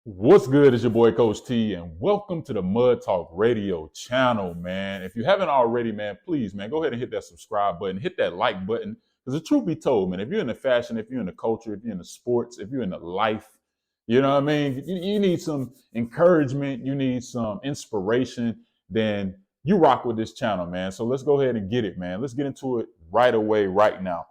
What's good? It's your boy Coach T, and welcome to the Mud Talk Radio channel, man. If you haven't already, man, please, man, go ahead and hit that subscribe button, hit that like button. Because the truth be told, man, if you're in the fashion, if you're in the culture, if you're in the sports, if you're in the life, you know what I mean? You need some encouragement, you need some inspiration, then you rock with this channel, man. So let's go ahead and get it, man. Let's get into it right away, right now.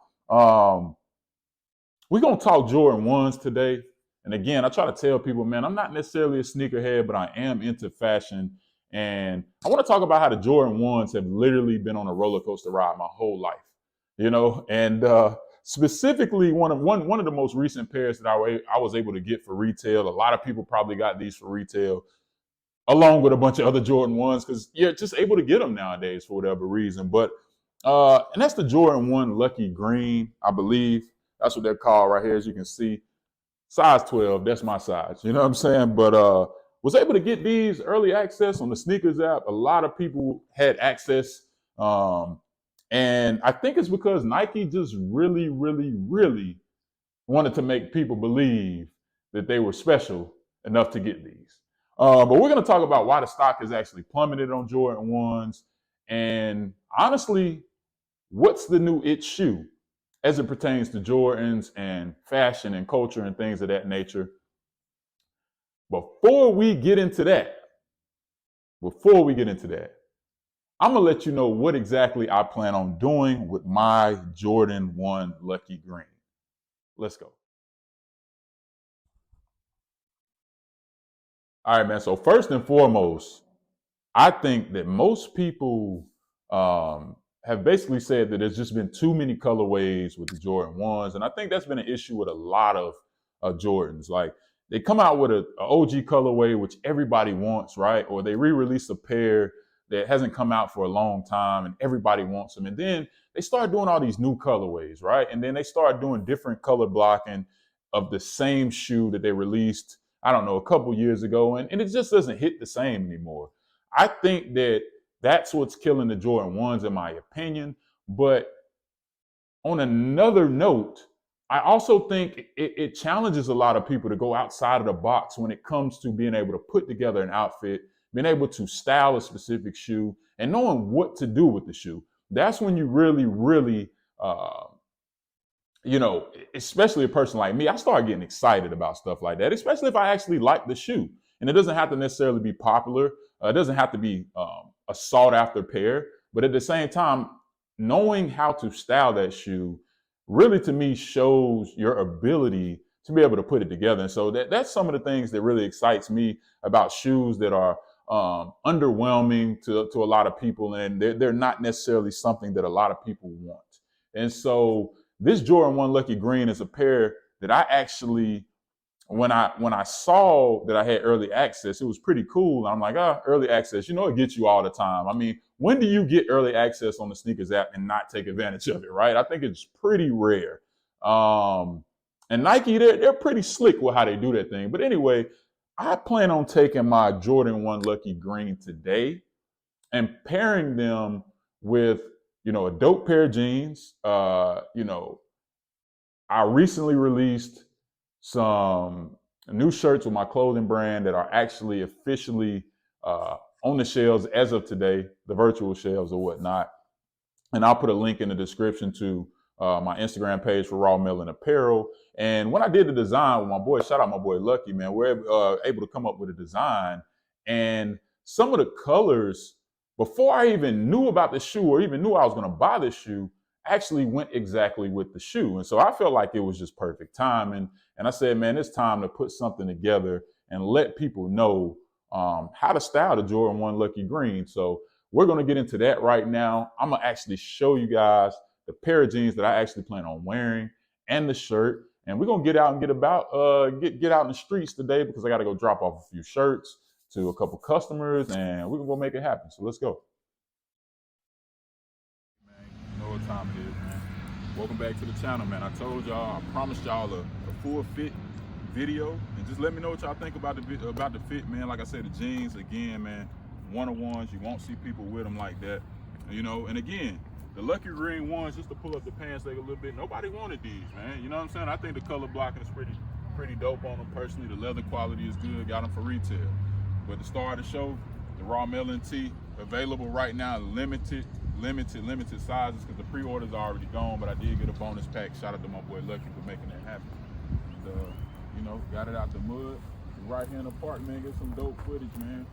We're going to talk Jordan 1s today. And again, I try to tell people, man, I'm not necessarily a sneakerhead, but I am into fashion. And I want to talk about how the Jordan 1s have literally been on a roller coaster ride my whole life, you know, and specifically one of the most recent pairs that I was able to get for retail. A lot of people probably got these for retail along with a bunch of other Jordan 1s because you're just able to get them nowadays for whatever reason. But and that's the Jordan 1 Lucky Green, I believe. That's what they're called right here, as you can see. Size 12, that's my size. You know what I'm saying? But was able to get these early access on the sneakers app. A lot of people had access. And I think it's because Nike just really, really, really wanted to make people believe that they were special enough to get these. But we're going to talk about why the stock has actually plummeted on Jordan 1s. And honestly, what's the new it shoe as it pertains to Jordans and fashion and culture and things of that nature. Before we get into that, I'm going to let you know what exactly I plan on doing with my Jordan 1 Lucky Green. Let's go. All right, man. So first and foremost, I think that most people have basically said that there's just been too many colorways with the Jordan 1s. And I think that's been an issue with a lot of Jordans. Like they come out with a OG colorway, which everybody wants, right? Or they re-release a pair that hasn't come out for a long time and everybody wants them. And then they start doing all these new colorways, right? And then they start doing different color blocking of the same shoe that they released, I don't know, a couple years ago. And it just doesn't hit the same anymore. I think that that's what's killing the Jordan 1s, in my opinion. But on another note, I also think it challenges a lot of people to go outside of the box when it comes to being able to put together an outfit, being able to style a specific shoe, and knowing what to do with the shoe. That's when you really, really, especially a person like me, I start getting excited about stuff like that, especially if I actually like the shoe. And it doesn't have to necessarily be popular. It doesn't have to be a sought after pair. But at the same time, knowing how to style that shoe really, to me, shows your ability to be able to put it together. And so that's some of the things that really excites me about shoes that are underwhelming to a lot of people. And they're not necessarily something that a lot of people want. And so this Jordan 1 Lucky Green is a pair that I actually, when I saw that I had early access, it was pretty cool. I'm like, early access, it gets you all the time. I mean, when do you get early access on the sneakers app and not take advantage of it, right? I think it's pretty rare. And Nike, they're pretty slick with how they do that thing. But anyway, I plan on taking my Jordan 1 Lucky Green today and pairing them with, a dope pair of jeans. I recently released some new shirts with my clothing brand that are actually officially on the shelves as of today, the virtual shelves or whatnot. And I'll put a link in the description to my Instagram page for Raw Melon Apparel. And when I did the design with my boy, shout out my boy Lucky, man, we're able to come up with a design. And some of the colors, before I even knew about the shoe or even knew I was going to buy the shoe, actually went exactly with the shoe. And so I felt like it was just perfect timing. And I said, man, it's time to put something together and let people know how to style the Jordan 1 Lucky Green. So we're going to get into that right now. I'm going to actually show you guys the pair of jeans that I actually plan on wearing and the shirt. And we're going to get out and get out in the streets today because I got to go drop off a few shirts to a couple customers and we're going to go make it happen. So let's go. You know what time it is, man. Welcome back to the channel, man. I told y'all, I promised y'all a full fit video, and just let me know what y'all think about the fit, man. Like I said, the jeans, again, man, one-on-ones, you won't see people with them like that, and again, the Lucky Green ones, just to pull up the pants leg a little bit, nobody wanted these, man. You know what I'm saying? I think the color blocking is pretty dope on them personally. The leather quality is good. Got them for retail. But to start the show, the raw melon tee available right now, limited sizes because the pre-orders are already gone. But I did get a bonus pack. Shout out to my boy Lucky for making that happen. And, you know, got it out the mud. Right here in the park, man. Get some dope footage, man.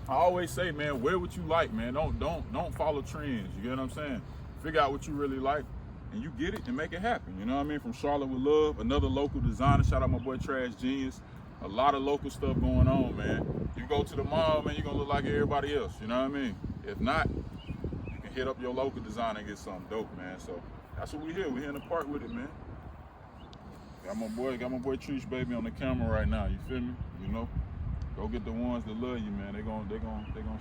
I always say, man, wear what you like, man. Don't follow trends. You get what I'm saying? Figure out what you really like, and you get it and make it happen. You know what I mean? From Charlotte with Love, another local designer. Shout out my boy Trash Genius. A lot of local stuff going on, man. You go to the mall, man, you're gonna look like everybody else. You know what I mean? If not, you can hit up your local designer and get something dope, man. So that's what we here. We here in the park with it, man. Got my boy Trish baby on the camera right now. You feel me? You know, go get the ones that love you, man. They gonna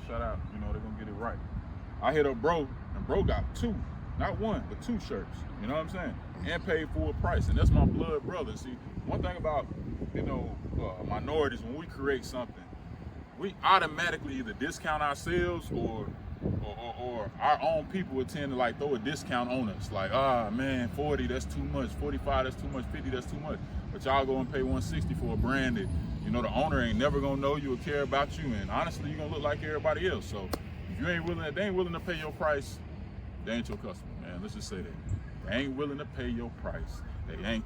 shout out. You know, they gonna get it right. I hit up bro, and bro got two, not one, but two shirts. You know what I'm saying? And paid full price, and that's my blood brother. See, one thing about minorities, when we create something, we automatically either discount ourselves or our own people would tend to like throw a discount on us. Like, man, 40, that's too much. 45, that's too much. 50, that's too much. But y'all go and pay 160 for a brand that, you know, the owner ain't never gonna know you or care about you. And honestly, you're gonna look like everybody else. So if you ain't willing, they ain't willing to pay your price, they ain't your customer, man. Let's just say that. They ain't willing to pay your price. They ain't